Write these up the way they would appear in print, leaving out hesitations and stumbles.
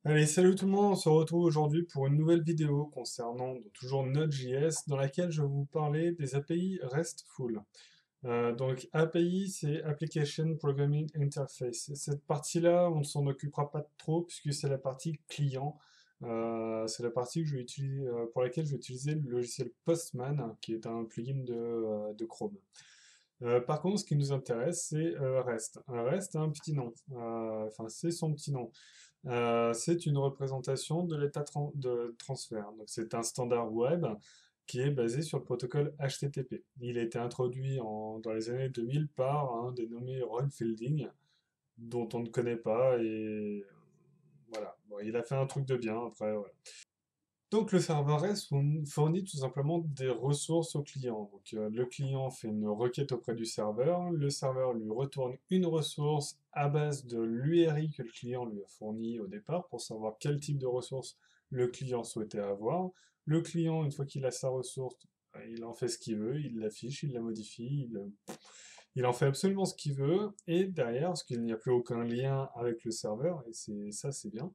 Allez, salut tout le monde, on se retrouve aujourd'hui pour une nouvelle vidéo concernant toujours Node.js dans laquelle je vais vous parler des API RESTful. Donc API, c'est Application Programming Interface. Cette partie-là, on ne s'en occupera pas trop puisque c'est la partie client. C'est la partie que je vais utiliser, pour laquelle je vais utiliser le logiciel Postman, qui est un plugin de Chrome. Par contre, ce qui nous intéresse, c'est REST. REST a un petit nom, enfin c'est son petit nom. C'est une représentation de l'état de transfert. Donc c'est un standard web qui est basé sur le protocole HTTP. Il a été introduit dans les années 2000 par un dénommé Ron Fielding, dont on ne connaît pas, et voilà. Bon, il a fait un truc de bien, après, voilà. Donc le serveur REST fournit tout simplement des ressources au client. Donc le client fait une requête auprès du serveur, le serveur lui retourne une ressource à base de l'URI que le client lui a fourni au départ pour savoir quel type de ressource le client souhaitait avoir. Le client, une fois qu'il a sa ressource, il en fait ce qu'il veut, il l'affiche, il la modifie, il en fait absolument ce qu'il veut, et derrière, parce qu'il n'y a plus aucun lien avec le serveur, et c'est bien,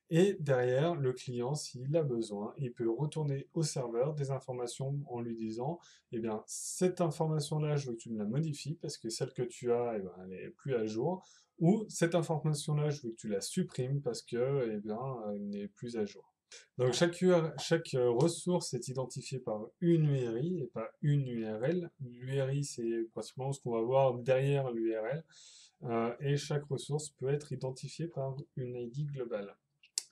et derrière, le client, s'il a besoin, il peut retourner au serveur des informations en lui disant, eh bien, cette information-là, je veux que tu me la modifies parce que celle que tu as, eh ben, elle est plus à jour. Ou cette information-là, je veux que tu la supprimes parce que, eh bien, elle n'est plus à jour. Donc chaque ressource est identifiée par une URI et pas une URL. L'URI, c'est pratiquement ce qu'on va voir derrière l'URL. Et chaque ressource peut être identifiée par une ID globale.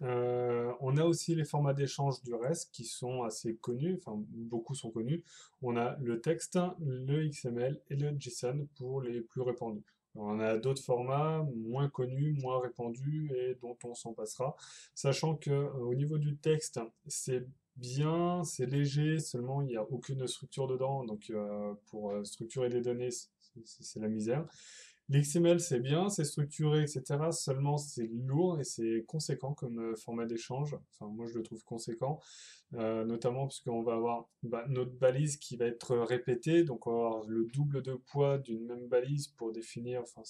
On a aussi les formats d'échange du REST qui sont assez connus, enfin beaucoup sont connus. On a le texte, le XML et le JSON pour les plus répandus. On a d'autres formats moins connus, moins répandus et dont on s'en passera. Sachant que au niveau du texte, c'est bien, c'est léger, seulement il n'y a aucune structure dedans, donc pour structurer des données, c'est la misère. L'XML, c'est bien, c'est structuré, etc. Seulement, c'est lourd et c'est conséquent comme format d'échange. Enfin, moi, je le trouve conséquent, notamment puisqu'on va avoir notre balise qui va être répétée. Donc, on va avoir le double de poids d'une même balise pour définir. Enfin,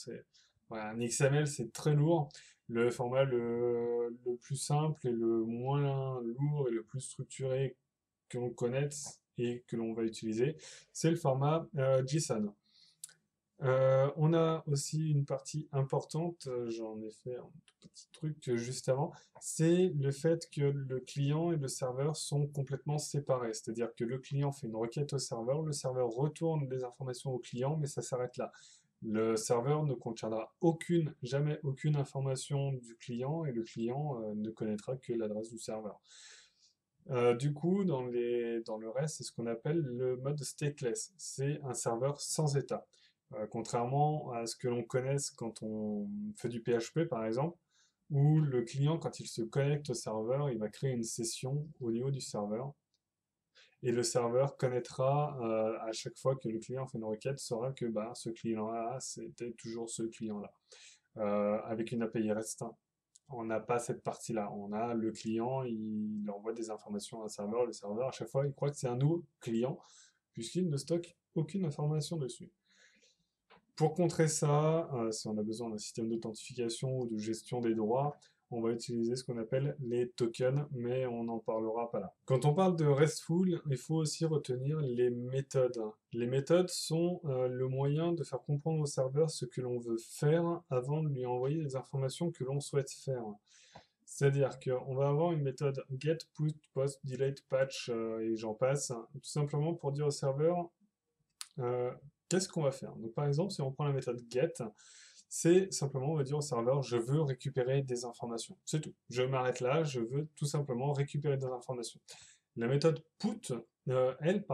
voilà, un XML, c'est très lourd. Le format le plus simple et le moins lourd et le plus structuré que l'on connaisse et que l'on va utiliser, c'est le format JSON. On a aussi une partie importante, j'en ai fait un tout petit truc juste avant, c'est le fait que le client et le serveur sont complètement séparés. C'est-à-dire que le client fait une requête au serveur, le serveur retourne les informations au client, mais ça s'arrête là. Le serveur ne contiendra jamais aucune information du client et le client ne connaîtra que l'adresse du serveur. Du coup, dans le reste, c'est ce qu'on appelle le mode stateless. C'est un serveur sans état. Contrairement à ce que l'on connaisse quand on fait du PHP, par exemple, où le client, quand il se connecte au serveur, il va créer une session au niveau du serveur. Et le serveur connaîtra à chaque fois que le client fait une requête, saura que bah, ce client-là, c'était toujours ce client-là. Avec une API REST, on n'a pas cette partie-là. On a le client, il envoie des informations à un serveur, le serveur, à chaque fois, il croit que c'est un nouveau client, puisqu'il ne stocke aucune information dessus. Pour contrer ça, si on a besoin d'un système d'authentification ou de gestion des droits, on va utiliser ce qu'on appelle les tokens, mais on n'en parlera pas là. Quand on parle de RESTful, il faut aussi retenir les méthodes. Les méthodes sont le moyen de faire comprendre au serveur ce que l'on veut faire avant de lui envoyer les informations que l'on souhaite faire. C'est-à-dire qu'on va avoir une méthode get, put, post, delete, patch, et j'en passe, tout simplement pour dire au serveur euh, qu'est-ce qu'on va faire. Donc par exemple, si on prend la méthode get, c'est simplement, on va dire au serveur, je veux récupérer des informations. C'est tout. Je m'arrête là, je veux tout simplement récupérer des informations. La méthode put, elle,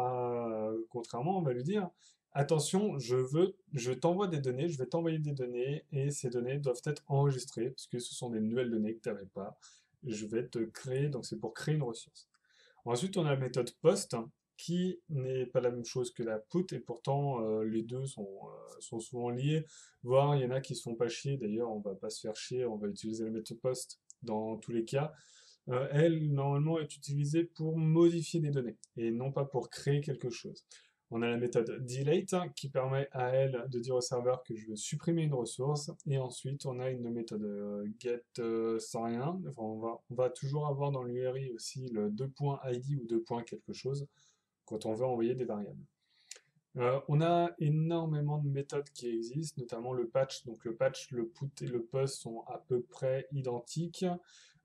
contrairement, on va lui dire, attention, je t'envoie des données, je vais t'envoyer des données, et ces données doivent être enregistrées, puisque ce sont des nouvelles données que tu n'avais pas. Je vais te créer, donc c'est pour créer une ressource. Ensuite, on a la méthode post, qui n'est pas la même chose que la put, et pourtant les deux sont souvent liés, voire il y en a qui se font pas chier, d'ailleurs on va pas se faire chier, on va utiliser la méthode post dans tous les cas. Elle, normalement, est utilisée pour modifier des données, et non pas pour créer quelque chose. On a la méthode delete qui permet à elle de dire au serveur que je veux supprimer une ressource. Et ensuite, on a une méthode get sans rien. Enfin, on va toujours avoir dans l'URI aussi le 2.id ou 2. Quelque chose quand on veut envoyer des variables. On a énormément de méthodes qui existent, notamment le patch. Donc le patch, le put et le post sont à peu près identiques.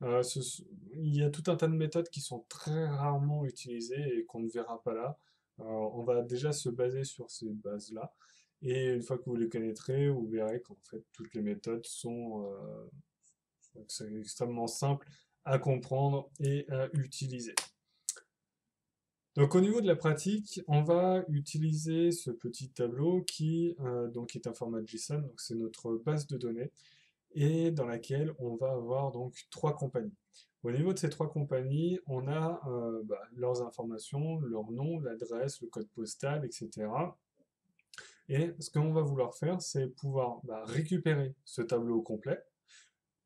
Il y a tout un tas de méthodes qui sont très rarement utilisées et qu'on ne verra pas là. On va déjà se baser sur ces bases-là. Et une fois que vous les connaîtrez, vous verrez qu'en fait toutes les méthodes sont c'est extrêmement simple à comprendre et à utiliser. Donc au niveau de la pratique, on va utiliser ce petit tableau qui donc est un format JSON, donc c'est notre base de données, et dans laquelle on va avoir donc 3 compagnies. Au niveau de ces 3 compagnies, on a leurs informations, leur nom, l'adresse, le code postal, etc. Et ce qu'on va vouloir faire, c'est pouvoir récupérer ce tableau au complet,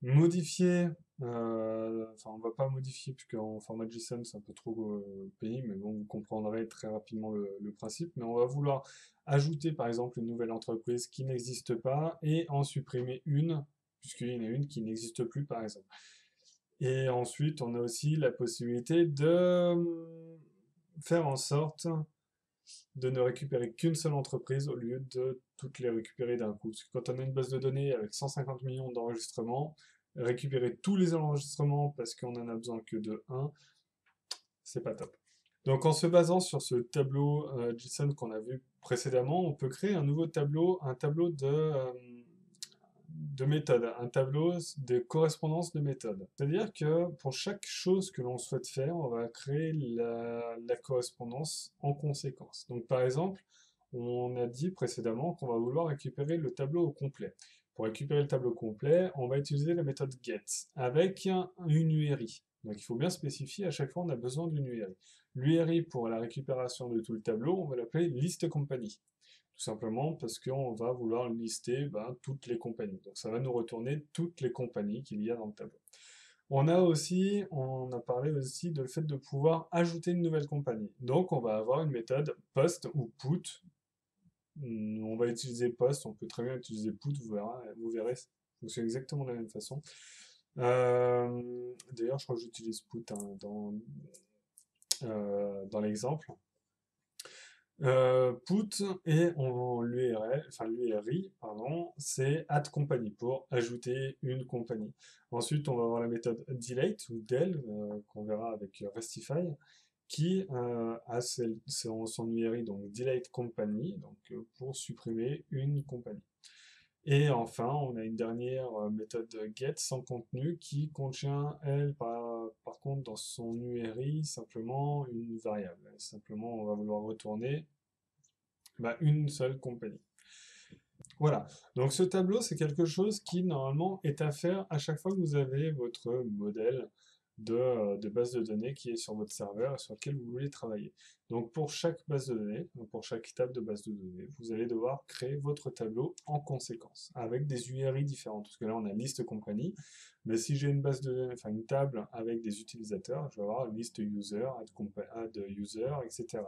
modifier, enfin on va pas modifier puisqu'en format JSON c'est un peu trop pays, mais bon vous comprendrez très rapidement le principe, mais on va vouloir ajouter par exemple une nouvelle entreprise qui n'existe pas et en supprimer une, puisqu'il y en a une qui n'existe plus par exemple. Et ensuite on a aussi la possibilité de faire en sorte de ne récupérer qu'une seule entreprise au lieu de toutes les récupérer d'un coup. Parce que quand on a une base de données avec 150 millions d'enregistrements, récupérer tous les enregistrements parce qu'on en a besoin que de 1, c'est pas top. Donc en se basant sur ce tableau JSON qu'on a vu précédemment, on peut créer un nouveau tableau, un tableau de méthode, un tableau de correspondance de méthode. C'est-à-dire que pour chaque chose que l'on souhaite faire, on va créer la correspondance en conséquence. Donc par exemple, on a dit précédemment qu'on va vouloir récupérer le tableau au complet. Pour récupérer le tableau complet, on va utiliser la méthode get avec une URI. Donc il faut bien spécifier, à chaque fois on a besoin d'une URI. L'URI pour la récupération de tout le tableau, on va l'appeler liste compagnie. Tout simplement parce qu'on va vouloir lister toutes les compagnies. Donc ça va nous retourner toutes les compagnies qu'il y a dans le tableau. On a parlé aussi de le fait de pouvoir ajouter une nouvelle compagnie. Donc on va avoir une méthode post ou put. On va utiliser post, on peut très bien utiliser put, vous verrez, ça fonctionne exactement de la même façon. D'ailleurs, je crois que j'utilise put dans l'exemple. Put et l'URL, enfin l'URI, pardon, c'est add company pour ajouter une compagnie. Ensuite, on va avoir la méthode delete ou del qu'on verra avec Restify qui a son URI donc delete company donc pour supprimer une compagnie. Et enfin, on a une dernière méthode get sans contenu qui contient, elle, par contre, dans son URI, simplement une variable. Simplement, on va vouloir retourner une seule compagnie. Voilà. Donc ce tableau, c'est quelque chose qui, normalement, est à faire à chaque fois que vous avez votre modèle de base de données qui est sur votre serveur et sur lequel vous voulez travailler. Donc pour chaque base de données, pour chaque étape de base de données, vous allez devoir créer votre tableau en conséquence, avec des URI différentes. Parce que là, on a liste compagnie, mais si j'ai une base de données, enfin une table avec des utilisateurs, je vais avoir liste user, add user, etc.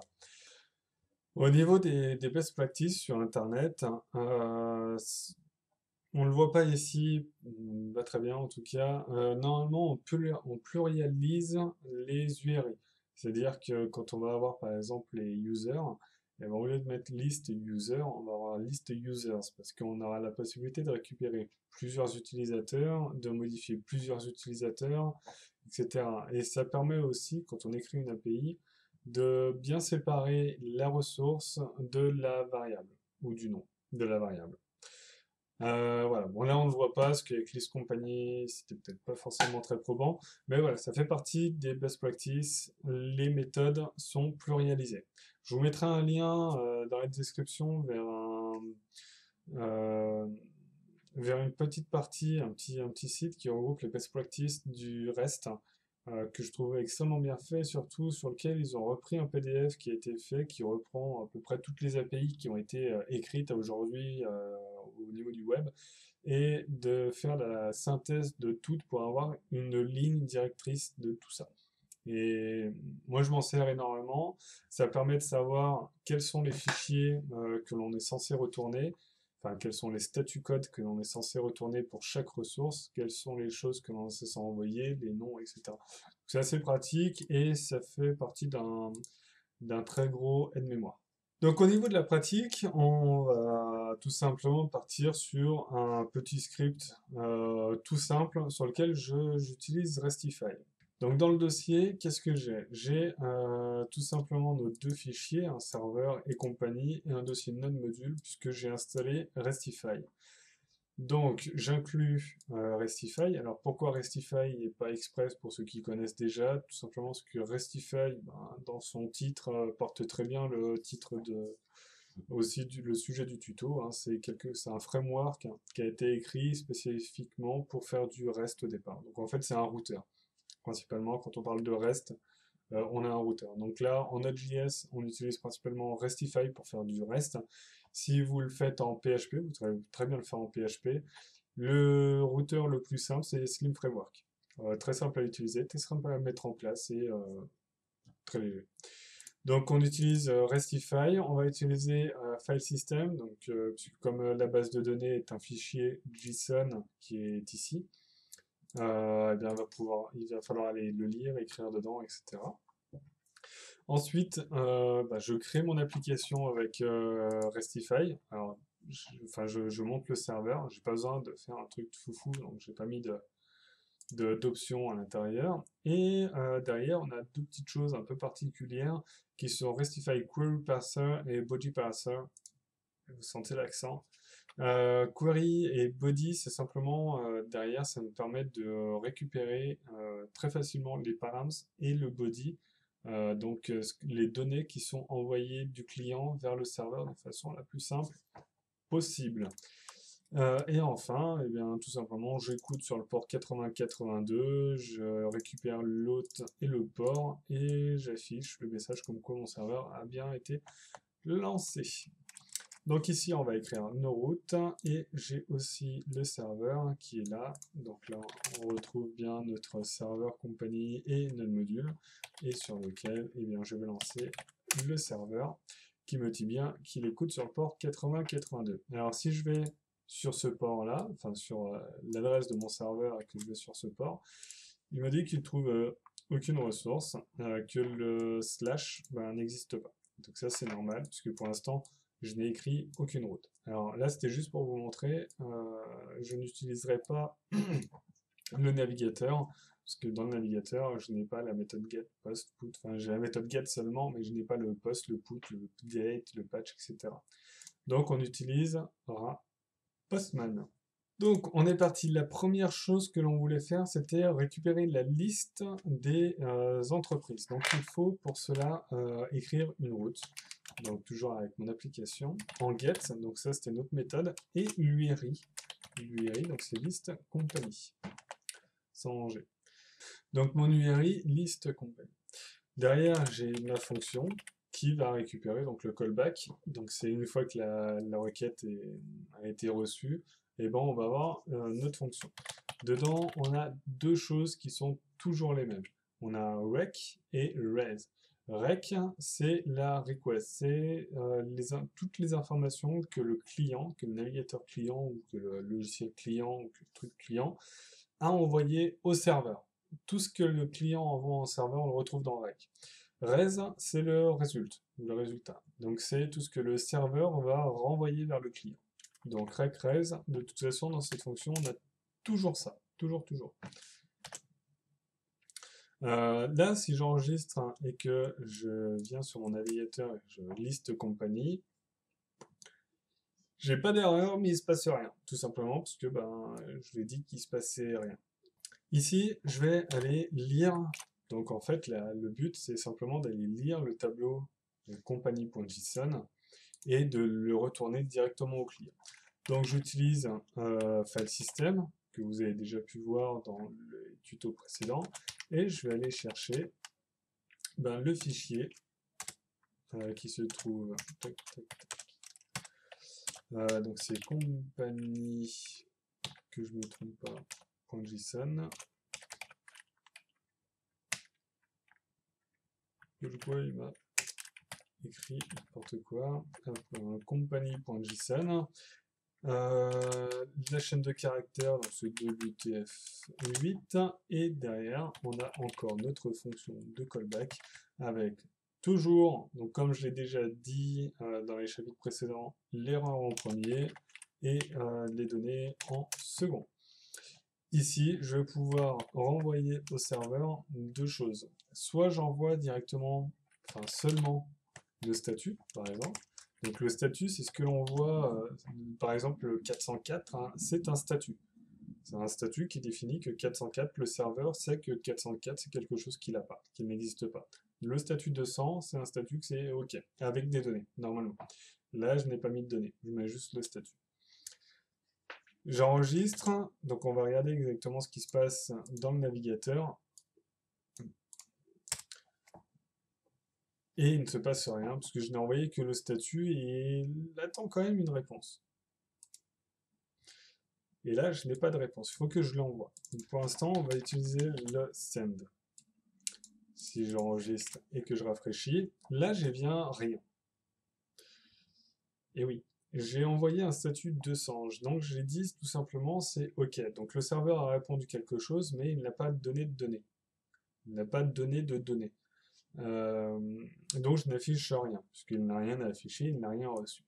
Au niveau des best practices sur Internet, on ne le voit pas ici, pas très bien en tout cas. Normalement, on plurialise les URI. C'est-à-dire que quand on va avoir par exemple les users, et au lieu de mettre list user, on va avoir list users parce qu'on aura la possibilité de récupérer plusieurs utilisateurs, de modifier plusieurs utilisateurs, etc. Et ça permet aussi, quand on écrit une API, de bien séparer la ressource de la variable ou du nom de la variable. Voilà, bon là on ne le voit pas parce qu'avec list compagnie c'était peut-être pas forcément très probant, mais voilà, ça fait partie des best practices, les méthodes sont plurialisées. Je vous mettrai un lien dans la description euh, vers une petite partie, un petit site qui regroupe les best practices du reste, que je trouve extrêmement bien fait, surtout sur lequel ils ont repris un PDF qui a été fait, qui reprend à peu près toutes les API qui ont été écrites aujourd'hui au niveau du web, et de faire la synthèse de toutes pour avoir une ligne directrice de tout ça. Et moi, je m'en sers énormément. Ça permet de savoir quels sont les fichiers que l'on est censé retourner, enfin, quels sont les statu codes que l'on est censé retourner pour chaque ressource, quelles sont les choses que l'on est censé envoyer, les noms, etc. C'est assez pratique et ça fait partie d'un très gros aide-mémoire. Donc au niveau de la pratique, on va tout simplement partir sur un petit script tout simple sur lequel j'utilise Restify. Donc dans le dossier, qu'est-ce que j'ai? J'ai tout simplement nos deux fichiers, un serveur et compagnie, et un dossier node module, puisque j'ai installé Restify. Donc j'inclus Restify. Alors pourquoi Restify et pas Express pour ceux qui connaissent déjà? Tout simplement parce que Restify, ben, dans son titre, porte très bien le titre de aussi le sujet du tuto. Hein. C'est un framework hein, qui a été écrit spécifiquement pour faire du REST au départ. Donc en fait c'est un routeur. Principalement, quand on parle de REST, on a un routeur. Donc là, en Node.js, on utilise principalement Restify pour faire du REST. Si vous le faites en PHP, vous pouvez très bien le faire en PHP. Le routeur le plus simple, c'est Slim Framework. Très simple à utiliser, très simple à mettre en place et très léger. Donc on utilise Restify, on va utiliser File System, donc comme la base de données est un fichier JSON qui est ici, eh bien, il va falloir aller le lire, écrire dedans, etc. Ensuite, bah, je crée mon application avec Restify. Alors, je monte le serveur. J'ai pas besoin de faire un truc de foufou, donc j'ai pas mis d'options à l'intérieur. Et derrière, on a deux petites choses un peu particulières qui sont Restify Query Parser et Body Parser. Vous sentez l'accent. Query et body, c'est simplement derrière, ça nous permet de récupérer très facilement les params et le body, les données qui sont envoyées du client vers le serveur de façon la plus simple possible. Et enfin, eh bien, tout simplement, j'écoute sur le port 8082, je récupère l'hôte et le port et j'affiche le message comme quoi mon serveur a bien été lancé. Donc ici, on va écrire nos routes et j'ai aussi le serveur qui est là. Donc là, on retrouve bien notre serveur compagnie et notre module et sur lequel eh bien, je vais lancer le serveur qui me dit bien qu'il écoute sur le port 8082. Alors si je vais sur ce port-là, enfin sur l'adresse de mon serveur et que je vais sur ce port, il me dit qu'il trouve aucune ressource, que le slash ben, n'existe pas. Donc ça c'est normal puisque pour l'instant je n'ai écrit aucune route. Alors là, c'était juste pour vous montrer, je n'utiliserai pas le navigateur, parce que dans le navigateur, je n'ai pas la méthode get, post, put, enfin j'ai la méthode get seulement, mais je n'ai pas le post, le put, le update, le patch, etc. Donc on utilisera Postman. Donc on est parti, la première chose que l'on voulait faire, c'était récupérer la liste des entreprises. Donc il faut pour cela écrire une route. Donc toujours avec mon application, en get, donc ça c'était notre méthode, et l'URI. L'URI, donc c'est liste compagnie, sans ranger. Donc mon URI, liste compagnie. Derrière, j'ai ma fonction qui va récupérer donc le callback. Donc c'est une fois que la requête a été reçue, et ben on va avoir notre fonction. Dedans, on a deux choses qui sont toujours les mêmes. On a rec et res. Rec, c'est la request, c'est toutes les informations que le client, que le navigateur client, ou que le logiciel client, ou que le truc client, a envoyé au serveur. Tout ce que le client envoie au serveur, on le retrouve dans rec. Res, c'est le résultat. Donc c'est tout ce que le serveur va renvoyer vers le client. Donc rec, res, de toute façon, dans cette fonction, on a toujours ça. Toujours, toujours. Là, si j'enregistre hein, et que je viens sur mon navigateur et que je liste compagnie, j'ai pas d'erreur, mais il se passe rien. Tout simplement parce que ben, je lui ai dit qu'il se passait rien. Ici, je vais aller lire. Donc en fait, le but, c'est simplement d'aller lire le tableau de compagnie.json et de le retourner directement au client. Donc j'utilise File System, que vous avez déjà pu voir dans le tuto précédent, et je vais aller chercher ben, le fichier qui se trouve... donc c'est compagnie, que je ne me trompe pas, .json. Du coup, il m'a écrit n'importe quoi. Company.json. La chaîne de caractères, donc c'est WTF8, et derrière on a encore notre fonction de callback avec toujours, donc comme je l'ai déjà dit dans les chapitres précédents, l'erreur en premier et les données en second. Ici, je vais pouvoir renvoyer au serveur deux choses. Soit j'envoie directement, enfin seulement le statut, par exemple. Donc le statut, c'est ce que l'on voit, par exemple le 404, hein, c'est un statut. C'est un statut qui définit que 404, le serveur sait que 404, c'est quelque chose qu'il n'a pas, qu'il n'existe pas. Le statut 200, c'est un statut que c'est OK, avec des données, normalement. Là, je n'ai pas mis de données, je mets juste le statut. J'enregistre, donc on va regarder exactement ce qui se passe dans le navigateur. Et il ne se passe rien, parce que je n'ai envoyé que le statut et il attend quand même une réponse. Et là, je n'ai pas de réponse, il faut que je l'envoie. Donc pour l'instant, on va utiliser le send. Si j'enregistre et que je rafraîchis, là, j'ai bien rien. Et oui, j'ai envoyé un statut 200, donc j'ai dit tout simplement c'est OK. Donc le serveur a répondu quelque chose, mais il n'a pas donné de données. Il n'a pas donné de données. Donc je n'affiche rien, puisqu'il n'a rien à afficher, il n'a rien reçu.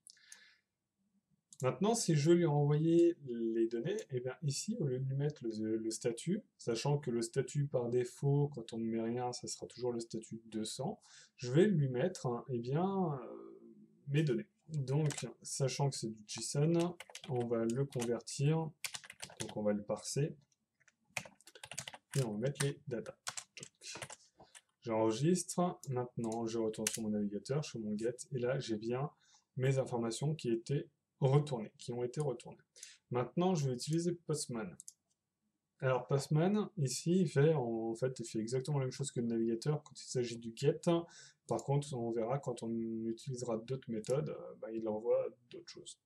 Maintenant, si je lui ai envoyé les données, et bien ici, au lieu de lui mettre le statut, sachant que le statut par défaut, quand on ne met rien, ça sera toujours le statut 200, je vais lui mettre mes données. Donc, sachant que c'est du JSON, on va le convertir, donc on va le parser, et on va mettre les datas. J'enregistre, maintenant je retourne sur mon navigateur, sur mon get, et là j'ai bien mes informations qui étaient retournées, qui ont été retournées. Maintenant je vais utiliser Postman. Alors Postman, ici, il fait exactement la même chose que le navigateur quand il s'agit du get. Par contre, on verra quand on utilisera d'autres méthodes, il envoie d'autres choses.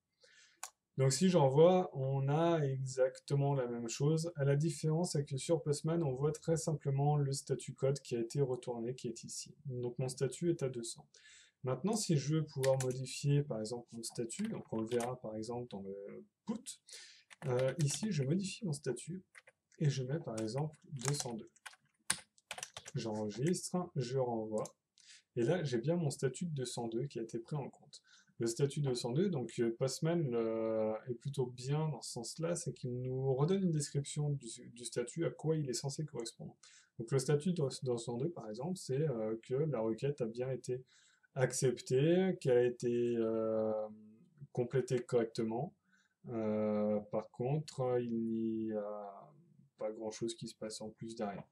Donc si j'envoie, on a exactement la même chose. La différence, c'est que sur Postman, on voit très simplement le statut code qui a été retourné, qui est ici. Donc mon statut est à 200. Maintenant, si je veux pouvoir modifier, par exemple, mon statut, donc on le verra par exemple dans le put, ici, je modifie mon statut et je mets par exemple 202. J'enregistre, je renvoie. Et là, j'ai bien mon statut de 202 qui a été pris en compte. Le statut 202, donc Postman est plutôt bien dans ce sens-là, c'est qu'il nous redonne une description du statut, à quoi il est censé correspondre. Donc le statut 202, par exemple, c'est que la requête a bien été acceptée, qu'elle a été complétée correctement. Par contre, il n'y a pas grand-chose qui se passe en plus derrière.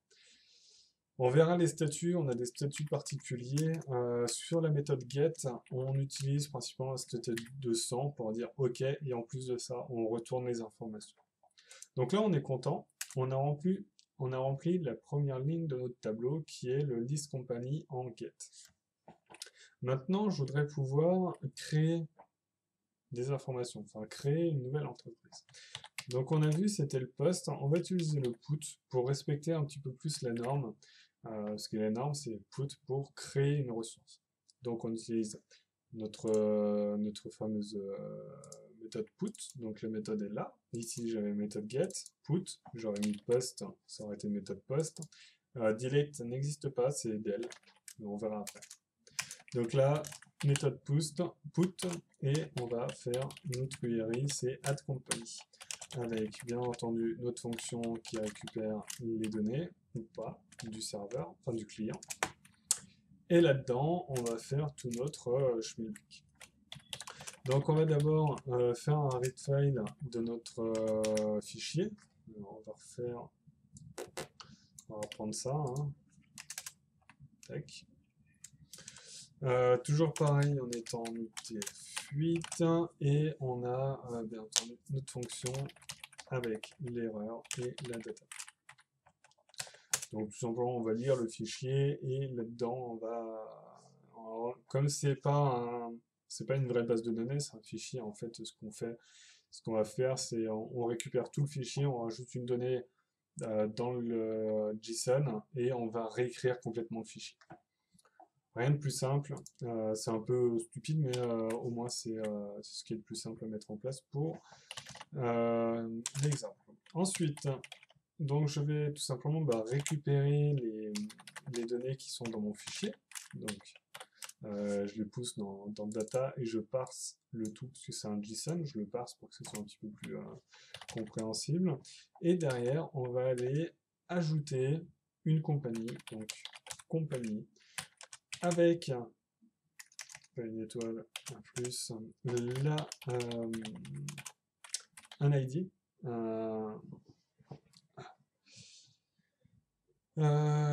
On verra les statuts, on a des statuts particuliers. Sur la méthode get, on utilise principalement un statut de 100 pour dire OK, et en plus de ça, on retourne les informations. Donc là, on est content. On a rempli la première ligne de notre tableau qui est le list company en get. Maintenant, je voudrais pouvoir créer des informations, enfin créer une nouvelle entreprise. Donc on a vu, c'était le post. On va utiliser le put pour respecter un petit peu plus la norme. Parce que la norme, c'est put pour créer une ressource. Donc on utilise notre fameuse méthode put. Donc la méthode est là. Ici, j'avais méthode get, put. J'aurais mis post, ça aurait été une méthode post. Delete n'existe pas, c'est del. On verra après. Donc là, méthode put, et on va faire notre URI, c'est add company. Avec bien entendu notre fonction qui récupère les données, ou pas, du serveur, enfin du client. Et là-dedans, on va faire tout notre schmilblick. Donc on va d'abord faire un read file de notre fichier. Alors, on va prendre ça. Hein. Tac. Toujours pareil, on est en UTF-8 et on a bien entendu notre fonction avec l'erreur et la data. Donc tout simplement on va lire le fichier et là-dedans comme c'est pas une vraie base de données, c'est un fichier en fait. Ce qu'on va faire, c'est on récupère tout le fichier, on rajoute une donnée dans le JSON et on va réécrire complètement le fichier. Rien de plus simple. C'est un peu stupide, mais au moins c'est ce qui est le plus simple à mettre en place pour l'exemple. Ensuite, donc je vais tout simplement récupérer les données qui sont dans mon fichier. Donc je les pousse dans Data et je parse le tout, parce que c'est un JSON, je le parse pour que ce soit un petit peu plus compréhensible. Et derrière, on va aller ajouter une compagnie, donc compagnie, avec pas une étoile, un plus, là, un ID.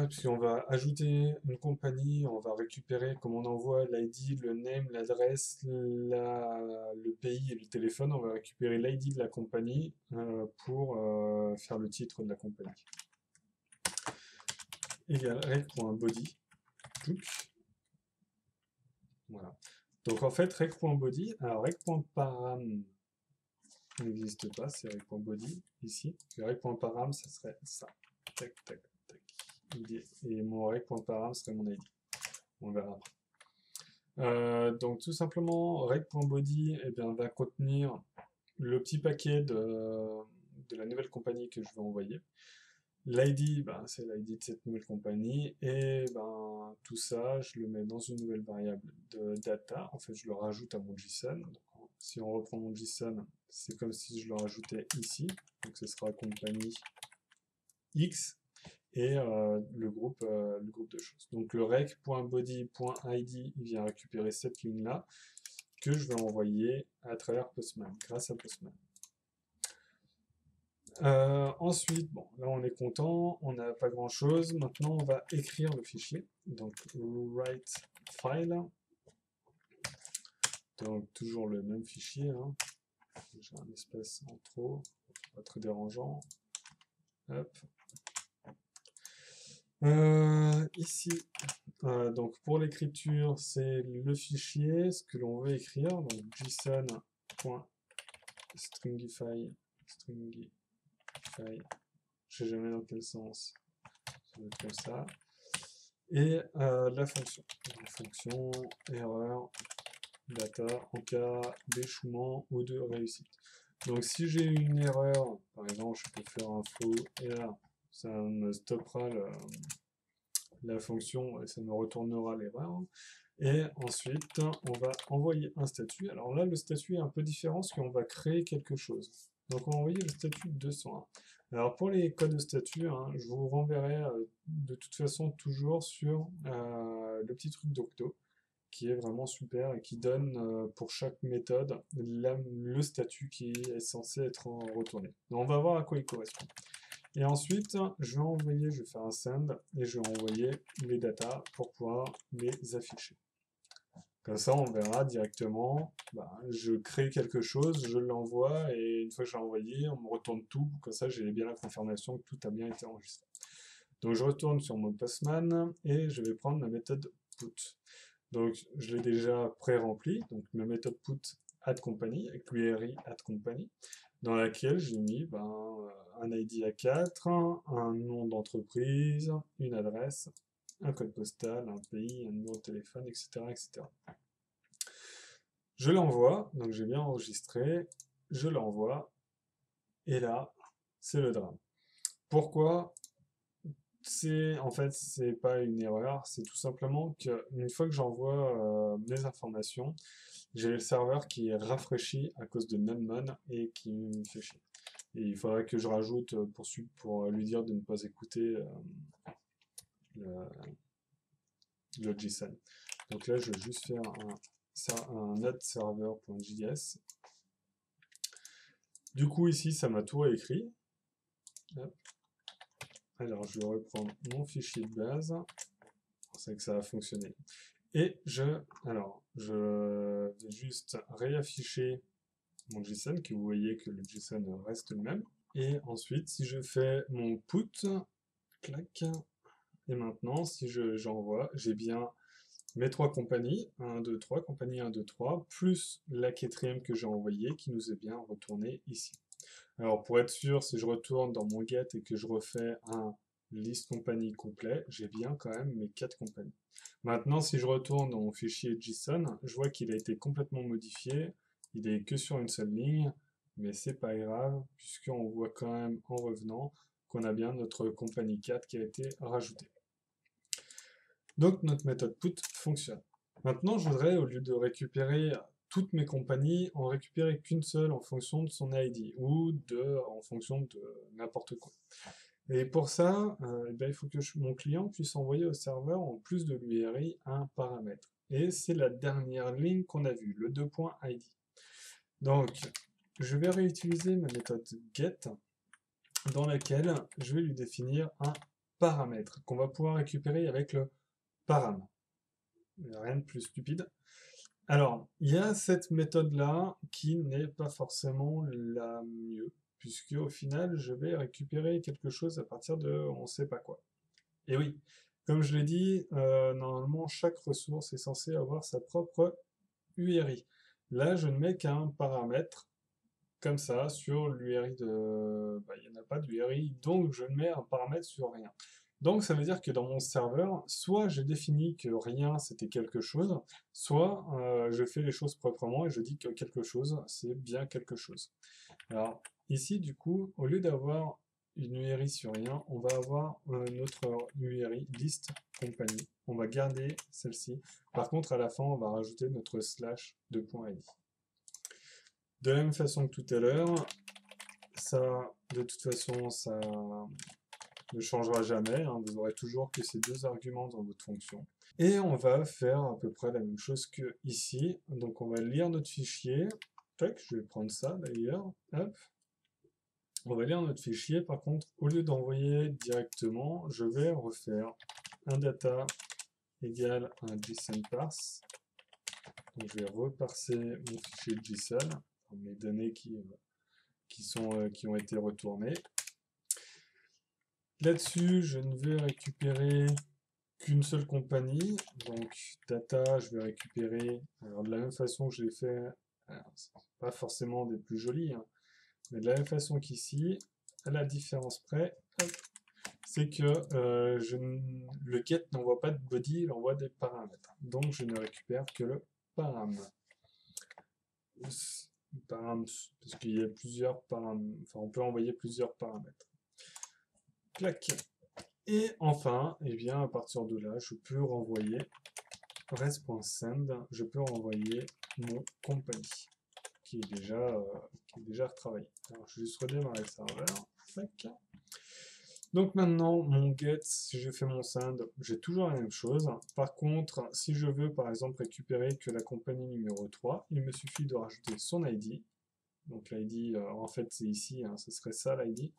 Puisqu'on va ajouter une compagnie, on va récupérer, comme on envoie l'ID, le name, l'adresse, le pays et le téléphone, on va récupérer l'ID de la compagnie pour faire le titre de la compagnie. Égal rec.body. Voilà. Donc en fait, rec.body, alors rec.param n'existe pas, c'est rec.body ici. Le rec.param, ça serait ça. Tac, tac. Et mon rec.param serait mon ID. On verra après. Donc tout simplement, rec.body va contenir le petit paquet de la nouvelle compagnie que je vais envoyer. L'ID, c'est l'ID de cette nouvelle compagnie. Et tout ça, je le mets dans une nouvelle variable de data. En fait, je le rajoute à mon JSON. Donc, si on reprend mon JSON, c'est comme si je le rajoutais ici. Donc ce sera compagnie X. Et le groupe de choses. Donc le rec.body.id vient récupérer cette ligne-là que je vais envoyer à travers Postman, grâce à Postman. Ensuite, bon, là on est content, on n'a pas grand-chose. Maintenant, on va écrire le fichier. Donc write file. Donc toujours le même fichier. Hein. J'ai un espace en trop, pas très dérangeant. Hop. Ici, donc pour l'écriture, c'est le fichier, ce que l'on veut écrire, donc json.stringify, je sais jamais dans quel sens, ça va être comme ça, et la fonction erreur data en cas d'échouement ou de réussite. Donc si j'ai une erreur, par exemple je peux faire un faux erreur, ça me stoppera la fonction et ça me retournera l'erreur. Et ensuite, on va envoyer un statut. Alors là, le statut est un peu différent parce qu'on va créer quelque chose. Donc on va envoyer le statut 201. Alors pour les codes de statut, hein, je vous renverrai de toute façon toujours sur le petit truc d'Octo, qui est vraiment super et qui donne pour chaque méthode le statut qui est censé être retourné. Donc on va voir à quoi il correspond. Et ensuite, je vais faire un send et je vais envoyer les datas pour pouvoir les afficher. Comme ça, on verra directement, je crée quelque chose, je l'envoie et une fois que j'ai envoyé, on me retourne tout. Comme ça, j'ai bien la confirmation que tout a bien été enregistré. Donc, je retourne sur mon Postman et je vais prendre ma méthode put. Donc, je l'ai déjà pré-rempli. Donc, ma méthode put add company avec query add company, dans laquelle j'ai mis un ID A4, un nom d'entreprise, une adresse, un code postal, un pays, un numéro de téléphone, etc. etc. Je l'envoie, donc j'ai bien enregistré, je l'envoie, et là, c'est le drame. Pourquoi? En fait, c'est pas une erreur, c'est tout simplement qu'une fois que j'envoie mes informations, j'ai le serveur qui est rafraîchi à cause de NumMon et qui me fait chier. Et il faudrait que je rajoute pour lui dire de ne pas écouter le JSON. Donc là, je vais juste faire un node server.js. Du coup, ici, ça m'a tout réécrit. Hop. Alors, je vais reprendre mon fichier de base. C'est que ça a fonctionné. Et je vais juste réafficher mon JSON, que vous voyez que le JSON reste le même. Et ensuite, si je fais mon put, clac, et maintenant, si j'envoie, j'ai bien mes trois compagnies, 1, 2, 3, compagnie 1, 2, 3, plus la quatrième que j'ai envoyée, qui nous est bien retournée ici. Alors, pour être sûr, si je retourne dans mon get et que je refais un liste compagnie complet, j'ai bien quand même mes 4 compagnies. Maintenant, si je retourne dans mon fichier JSON, je vois qu'il a été complètement modifié. Il est que sur une seule ligne, mais c'est pas grave, puisqu'on voit quand même en revenant qu'on a bien notre compagnie 4 qui a été rajoutée. Donc notre méthode put fonctionne. Maintenant, je voudrais, au lieu de récupérer toutes mes compagnies, en récupérer qu'une seule en fonction de son ID, ou en fonction de n'importe quoi. Et pour ça, il faut que mon client puisse envoyer au serveur, en plus de l'URI, un paramètre. Et c'est la dernière ligne qu'on a vue, le 2.id. Donc, je vais réutiliser ma méthode get, dans laquelle je vais lui définir un paramètre qu'on va pouvoir récupérer avec le param. Rien de plus stupide. Alors, il y a cette méthode-là qui n'est pas forcément la mieux, puisque au final, je vais récupérer quelque chose à partir de on ne sait pas quoi. Et oui, comme je l'ai dit, normalement, chaque ressource est censée avoir sa propre URI. Là, je ne mets qu'un paramètre, comme ça, sur l'URI de... il n'y en a pas d'URI, donc je ne mets un paramètre sur rien. Donc ça veut dire que dans mon serveur, soit j'ai défini que rien c'était quelque chose, soit je fais les choses proprement et je dis que quelque chose c'est bien quelque chose. Alors ici du coup, au lieu d'avoir une URI sur rien, on va avoir notre URI list compagnie. On va garder celle-ci. Par contre à la fin on va rajouter notre slash 2.id. De la même façon que tout à l'heure, ça de toute façon ça ne changera jamais, hein, vous aurez toujours que ces deux arguments dans votre fonction. Et on va faire à peu près la même chose que ici. Donc on va lire notre fichier. Tac, je vais prendre ça d'ailleurs. Hop. On va lire notre fichier. Par contre, au lieu d'envoyer directement, je vais refaire un data égale un JSON parse. Donc je vais reparser mon fichier JSON, mes données qui ont été retournées. Là-dessus, je ne vais récupérer qu'une seule compagnie, donc data, je vais récupérer, alors de la même façon que je l'ai fait, c'est pas forcément des plus jolis, hein, mais de la même façon qu'ici, à la différence près, c'est que le get n'envoie pas de body, il envoie des paramètres, donc je ne récupère que le param. Parce qu'il y a plusieurs paramètres, enfin on peut envoyer plusieurs paramètres. Clac. Et enfin, eh bien, à partir de là, je peux renvoyer res.send, je peux renvoyer mon company, qui est déjà retravaillé. Alors, je vais juste redémarrer le serveur. Tac. Donc maintenant, mon get, si je fais mon send, j'ai toujours la même chose. Par contre, si je veux, par exemple, récupérer que la compagnie numéro 3, il me suffit de rajouter son ID. Donc l'ID, en fait, c'est ici, hein, ce serait ça l'ID,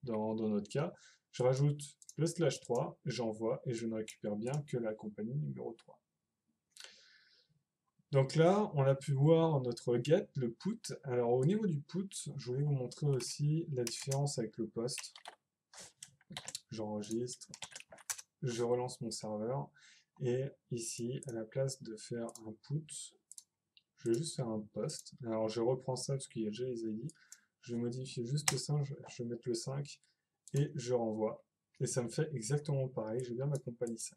dans notre cas. Je rajoute le slash 3, j'envoie et je ne récupère bien que la compagnie numéro 3. Donc là, on a pu voir notre get, le put. Alors au niveau du put, je voulais vous montrer aussi la différence avec le post. J'enregistre, je relance mon serveur et ici, à la place de faire un put, je vais juste faire un post. Alors je reprends ça parce qu'il y a déjà les ID. Je modifie juste ça, je vais mettre le 5 et je renvoie. Et ça me fait exactement pareil, j'ai bien ma compagnie 5.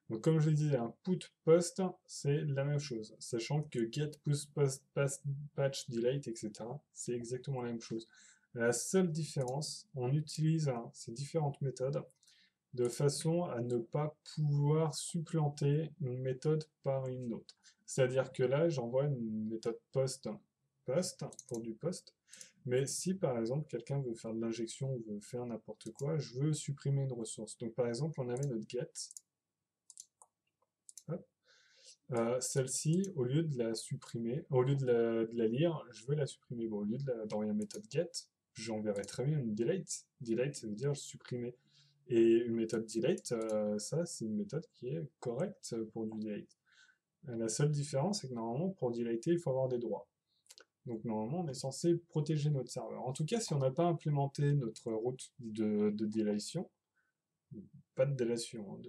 Donc comme je l'ai dit, un put post, c'est la même chose. Sachant que get, push, post, pass, patch, delete, etc. c'est exactement la même chose. La seule différence, on utilise ces différentes méthodes de façon à ne pas pouvoir supplanter une méthode par une autre. C'est-à-dire que là, j'envoie une méthode post pour du post. Mais si par exemple quelqu'un veut faire de l'injection ou veut faire n'importe quoi, je veux supprimer une ressource. Donc par exemple, on avait notre get. Celle-ci, au lieu de la supprimer, au lieu de la lire, je veux la supprimer. Bon, au lieu d'envoyer une méthode get, j'enverrai très bien une delete. Delete, ça veut dire supprimer. Et une méthode delete, ça, c'est une méthode qui est correcte pour du delete. La seule différence, c'est que normalement, pour deleter, il faut avoir des droits. Donc normalement, on est censé protéger notre serveur. En tout cas, si on n'a pas implémenté notre route de délation, pas de délation,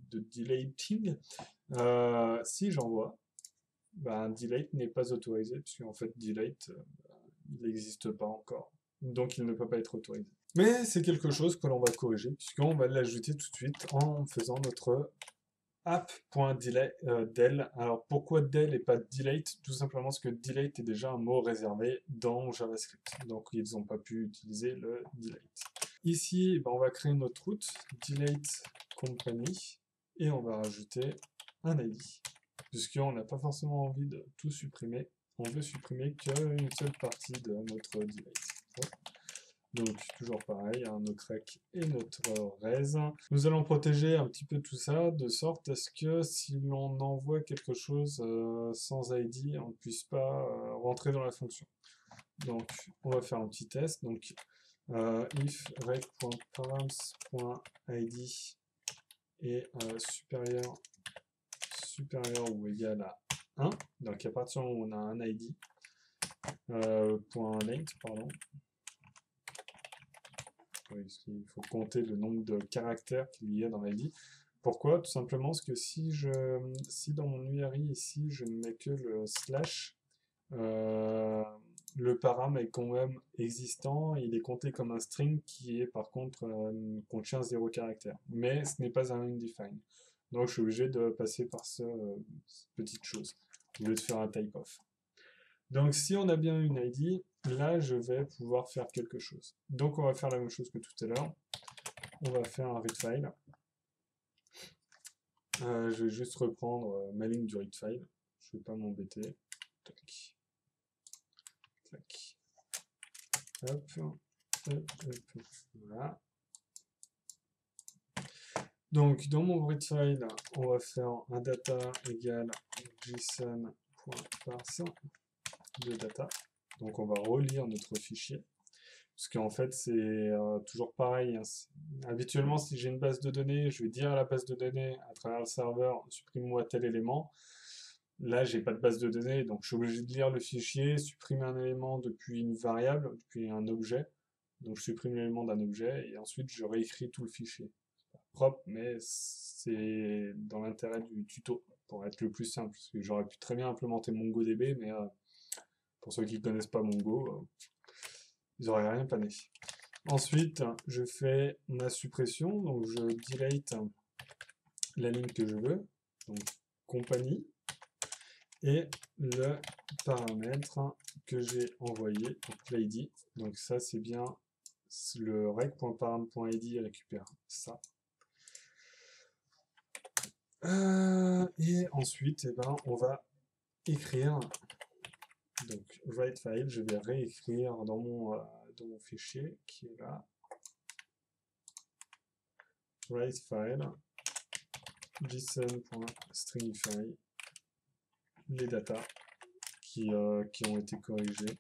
de deleting, si j'envoie, delete n'est pas autorisé, puisqu'en fait, delete, il n'existe pas encore. Donc il ne peut pas être autorisé. Mais c'est quelque chose que l'on va corriger, puisqu'on va l'ajouter tout de suite en faisant notre app.del. Alors pourquoi del et pas delete? Tout simplement parce que delete est déjà un mot réservé dans JavaScript. Donc ils n'ont pas pu utiliser le delete. Ici, ben, on va créer notre route, delete company, et on va rajouter un ID. Puisqu'on n'a pas forcément envie de tout supprimer, on veut supprimer qu'une seule partie de notre delete. Donc, toujours pareil, notre rec et notre res. Nous allons protéger un petit peu tout ça, de sorte à ce que si l'on envoie quelque chose sans ID, on ne puisse pas rentrer dans la fonction. Donc, on va faire un petit test. Donc, if rec.params.id est supérieur ou égal à 1, donc à partir du moment où on a un ID, .length, pardon, oui, parce qu'il faut compter le nombre de caractères qu'il y a dans l'ID. Pourquoi? Tout simplement parce que si dans mon URI ici, je ne mets que le slash, le param est quand même existant, il est compté comme un string qui est par contre contient 0 caractère. Mais ce n'est pas un undefined. Donc je suis obligé de passer par cette petite chose, au lieu de faire un type-off. Donc si on a bien une ID, là je vais pouvoir faire quelque chose. Donc on va faire la même chose que tout à l'heure. On va faire un read file. Je vais juste reprendre ma ligne du read file. Je ne vais pas m'embêter. Tac. Tac. Hop. Hop. Hop. Voilà. Donc dans mon read file, on va faire un data égale json.parse de data. Donc on va relire notre fichier. Parce qu'en fait, c'est toujours pareil. Hein. Habituellement, si j'ai une base de données, je vais dire à la base de données, à travers le serveur, supprime-moi tel élément. Là, j'ai pas de base de données, donc je suis obligé de lire le fichier, supprimer un élément depuis une variable, depuis un objet. Donc je supprime l'élément d'un objet, et ensuite je réécris tout le fichier. Propre, mais c'est dans l'intérêt du tuto, pour être le plus simple. Parce que j'aurais pu très bien implémenter MongoDB, mais pour ceux qui ne connaissent pas Mongo, ils n'auraient rien pané. Ensuite, je fais ma suppression, donc je delete la ligne que je veux, donc compagnie, et le paramètre que j'ai envoyé, donc l'id. Donc ça, c'est bien le rec.param.id récupère ça. Et ensuite, eh ben, on va écrire, donc write file, je vais réécrire dans mon fichier qui est là. Write file, json.stringify, les datas qui ont été corrigées.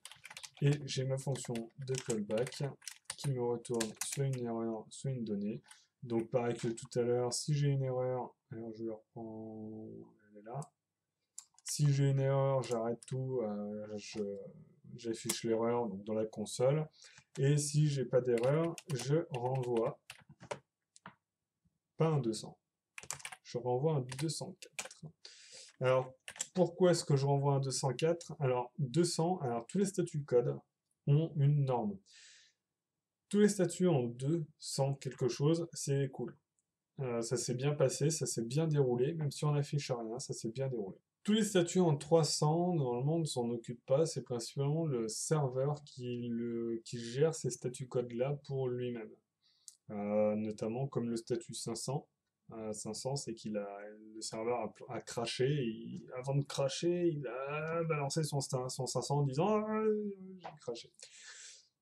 Et j'ai ma fonction de callback qui me retourne soit une erreur, soit une donnée. Donc pareil que tout à l'heure, si j'ai une erreur, alors je le reprends, elle est là. Si j'ai une erreur, j'arrête tout, j'affiche l'erreur donc dans la console. Et si j'ai pas d'erreur, je renvoie pas un 200. Je renvoie un 204. Alors, pourquoi est-ce que je renvoie un 204? Alors, 200, alors tous les statuts code ont une norme. Tous les statuts en 200 quelque chose, c'est cool. Ça s'est bien passé, ça s'est bien déroulé, même si on n'affiche rien, ça s'est bien déroulé. Tous les statuts en 300, normalement, on ne s'en occupe pas, c'est principalement le serveur qui gère ces statuts code-là pour lui-même. Notamment comme le statut 500. 500, c'est le serveur a craché, et avant de cracher, il a balancé son 500 en disant j'ai craché.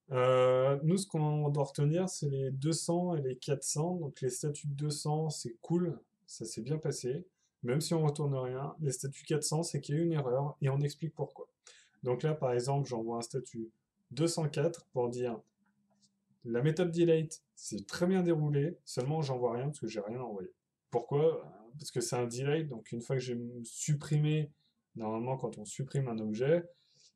Nous, ce qu'on doit retenir, c'est les 200 et les 400. Donc les statuts 200, c'est cool, ça s'est bien passé, même si on retourne rien. Les statuts 400, c'est qu'il y a eu une erreur et on explique pourquoi. Donc là, par exemple, j'envoie un statut 204 pour dire la méthode delete s'est très bien déroulée, seulement j'envoie rien parce que j'ai rien envoyé. Pourquoi? Parce que c'est un delete, donc une fois que j'ai supprimé, normalement quand on supprime un objet,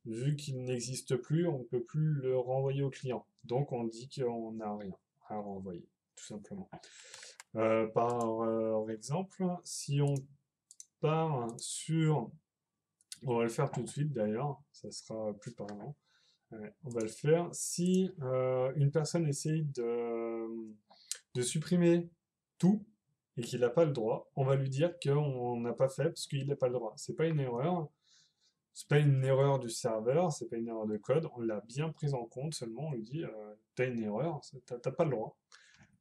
vu qu'il n'existe plus, on ne peut plus le renvoyer au client. Donc on dit qu'on n'a rien à renvoyer, tout simplement. Par exemple, si on part sur... On va le faire tout de suite d'ailleurs, ça sera plus parlant. On va le faire. Si une personne essaye de supprimer tout, et qu'il n'a pas le droit, on va lui dire qu'on n'a pas fait parce qu'il n'a pas le droit. C'est pas une erreur, c'est pas une erreur du serveur, c'est pas une erreur de code, on l'a bien prise en compte, seulement on lui dit t'as une erreur, t'as pas le droit.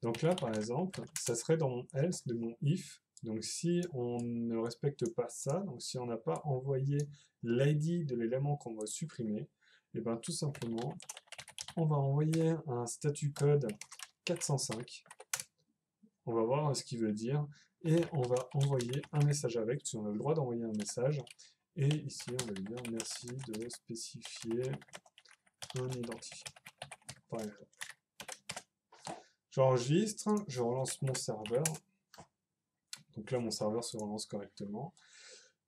Donc là, par exemple, ça serait dans mon else de mon if. Donc si on ne respecte pas ça, donc si on n'a pas envoyé l'id de l'élément qu'on va supprimer, et bien tout simplement, on va envoyer un statut code 405. On va voir ce qu'il veut dire et on va envoyer un message avec, si on a le droit d'envoyer un message. Et ici, on va lui dire merci de spécifier un identifiant, par exemple. J'enregistre, je relance mon serveur. Donc là, mon serveur se relance correctement.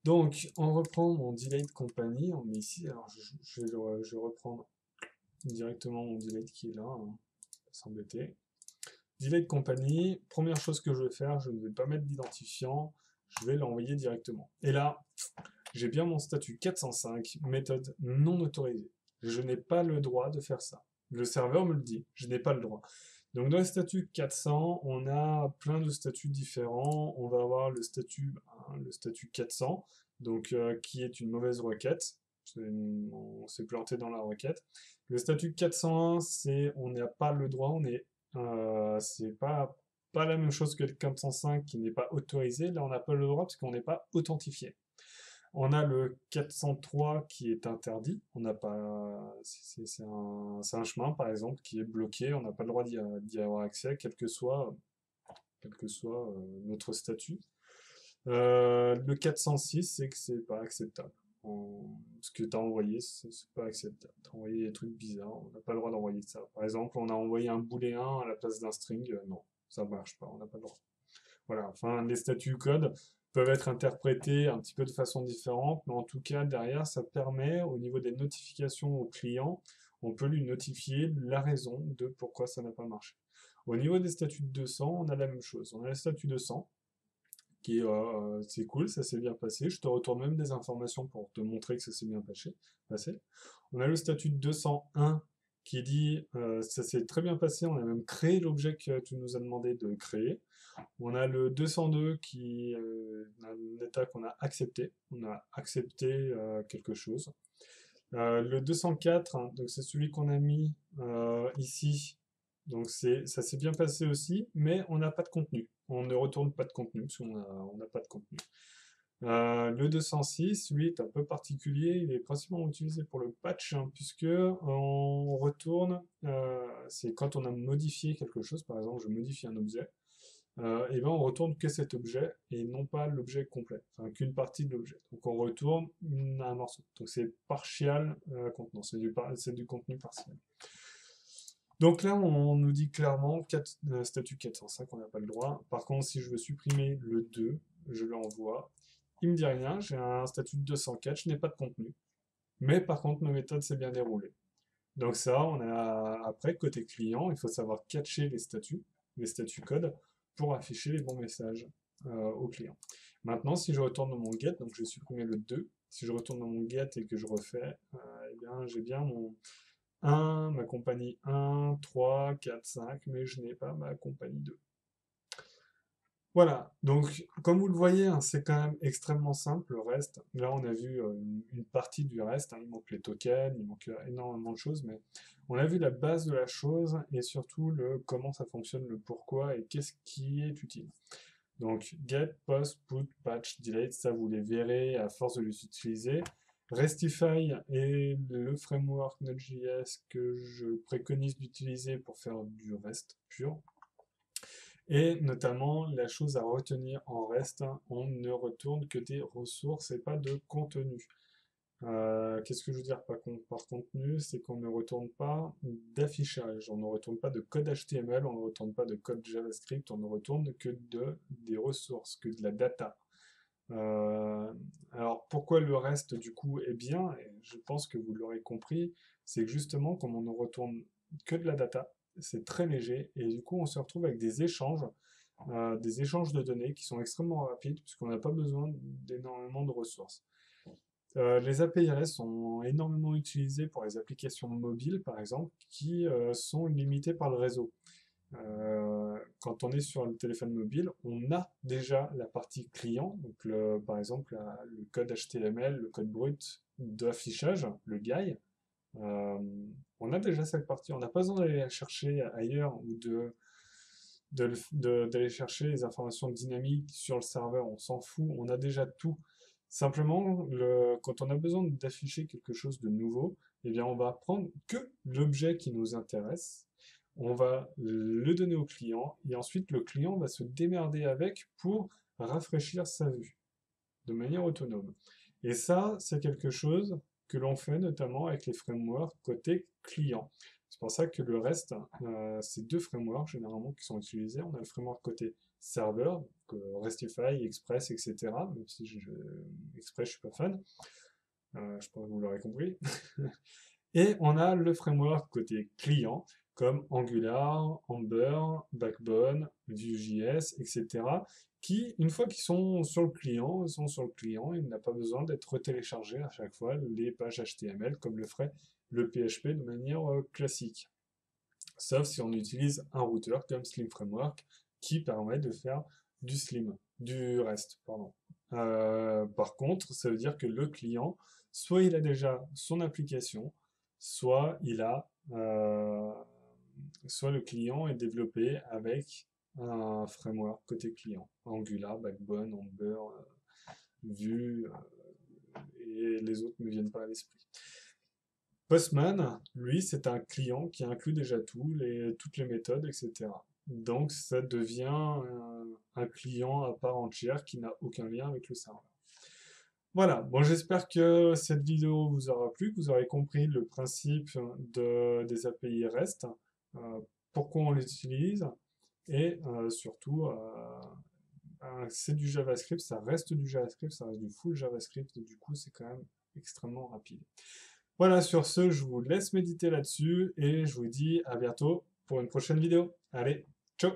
Donc, on reprend mon delay company. On met ici, alors je vais reprendre directement mon delay qui est là, hein, pas s'embêter. Delay company, première chose que je vais faire, je ne vais pas mettre d'identifiant, je vais l'envoyer directement. Et là, j'ai bien mon statut 405, méthode non autorisée. Je n'ai pas le droit de faire ça. Le serveur me le dit, je n'ai pas le droit. Donc dans le statut 400, on a plein de statuts différents. On va avoir le statut 400, donc qui est une mauvaise requête. On s'est planté dans la requête. Le statut 401, c'est on n'a pas le droit, c'est pas la même chose que le 405 qui n'est pas autorisé. Là, on n'a pas le droit parce qu'on n'est pas authentifié. On a le 403 qui est interdit. On n'a pas, c'est un chemin par exemple qui est bloqué. On n'a pas le droit d'y avoir accès, quel que soit notre statut. Le 406, c'est que c'est pas acceptable. Ce que tu as envoyé, c'est pas acceptable. Tu as envoyé des trucs bizarres, on n'a pas le droit d'envoyer ça. Par exemple, on a envoyé un booléen à la place d'un string, non, ça marche pas, on n'a pas le droit. Voilà, enfin, les statuts code peuvent être interprétés un petit peu de façon différente, mais en tout cas, derrière, ça permet, au niveau des notifications au client, on peut lui notifier la raison de pourquoi ça n'a pas marché. Au niveau des statuts de 200, on a la même chose. On a le statut 200, qui est, c'est cool, ça s'est bien passé. Je te retourne même des informations pour te montrer que ça s'est bien passé. On a le statut de 201 qui dit ça s'est très bien passé, on a même créé l'objet que tu nous as demandé de créer. On a le 202 qui est un état qu'on a accepté. On a accepté quelque chose. Le 204, hein, donc c'est celui qu'on a mis ici. Donc ça s'est bien passé aussi, mais on n'a pas de contenu. On ne retourne pas de contenu parce qu'on n'a pas de contenu. Le 206, lui, est un peu particulier. Il est principalement utilisé pour le patch, hein, puisque on retourne, c'est quand on a modifié quelque chose. Par exemple, je modifie un objet. Et ben on retourne que cet objet et non pas l'objet complet, enfin qu'une partie de l'objet. Donc on retourne un morceau. Donc c'est partial contenant, c'est du contenu partiel. Donc là on nous dit clairement statut 405, on n'a pas le droit. Par contre si je veux supprimer le 2, je l'envoie. Il me dit rien, j'ai un statut de 204, je n'ai pas de contenu. Mais par contre ma méthode s'est bien déroulée. Donc ça, on a après côté client, il faut savoir catcher les statuts code, pour afficher les bons messages au client. Maintenant, si je retourne dans mon get, donc je vais supprimer le 2, si je retourne dans mon get et que je refais, eh bien, j'ai bien mon 1, ma compagnie 1, 3, 4, 5, mais je n'ai pas ma compagnie 2. Voilà, donc comme vous le voyez, hein, c'est quand même extrêmement simple le reste. Là, on a vu une partie du reste, hein, il manque les tokens, il manque énormément de choses, mais on a vu la base de la chose et surtout le comment ça fonctionne, le pourquoi et qu'est-ce qui est utile. Donc get, post, put, patch, delete, ça vous les verrez à force de les utiliser. Restify est le framework Node.js que je préconise d'utiliser pour faire du REST pur. Et notamment, la chose à retenir en REST, on ne retourne que des ressources et pas de contenu. Qu'est-ce que je veux dire par contenu? C'est qu'on ne retourne pas d'affichage, on ne retourne pas de code HTML, on ne retourne pas de code JavaScript, on ne retourne que des ressources, que de la data. Alors pourquoi le reste du coup est bien, et je pense que vous l'aurez compris, c'est que justement comme on ne retourne que de la data, c'est très léger et du coup on se retrouve avec des échanges de données qui sont extrêmement rapides puisqu'on n'a pas besoin d'énormément de ressources. Les API REST sont énormément utilisés pour les applications mobiles par exemple qui sont limitées par le réseau. Quand on est sur le téléphone mobile, on a déjà la partie client, donc par exemple le code HTML, le code brut d'affichage, le GUI. Euh, on a déjà cette partie, on n'a pas besoin d'aller la chercher ailleurs ou d'aller chercher les informations dynamiques sur le serveur, on s'en fout, on a déjà tout. Simplement, quand on a besoin d'afficher quelque chose de nouveau, eh bien, on va prendre que l'objet qui nous intéresse, on va le donner au client, et ensuite le client va se démerder avec pour rafraîchir sa vue de manière autonome. Et ça, c'est quelque chose que l'on fait notamment avec les frameworks côté client. C'est pour ça que le reste, c'est deux frameworks généralement qui sont utilisés. On a le framework côté serveur, donc, Restify, Express, etc. Même si Express, je suis pas fan. Je pense que vous l'aurez compris. Et on a le framework côté client, comme Angular, Ember, Backbone, Vue.js, etc., qui, une fois qu'ils sont sur le client, il n'a pas besoin d'être téléchargé à chaque fois les pages HTML comme le ferait le PHP de manière classique. Sauf si on utilise un routeur comme Slim Framework qui permet de faire du REST, pardon. Par contre, ça veut dire que le client, soit il a déjà son application, soit soit le client est développé avec un framework côté client, Angular, Backbone, Ember, Vue, et les autres ne me viennent pas à l'esprit. Postman, lui, c'est un client qui inclut déjà toutes les méthodes, etc. Donc, ça devient un client à part entière qui n'a aucun lien avec le serveur. Voilà, bon, j'espère que cette vidéo vous aura plu, que vous aurez compris le principe des API REST, euh, pourquoi on l'utilise, et surtout, c'est du JavaScript, ça reste du JavaScript, ça reste du full JavaScript, et du coup, c'est quand même extrêmement rapide. Voilà, sur ce, je vous laisse méditer là-dessus, et je vous dis à bientôt pour une prochaine vidéo. Allez, ciao!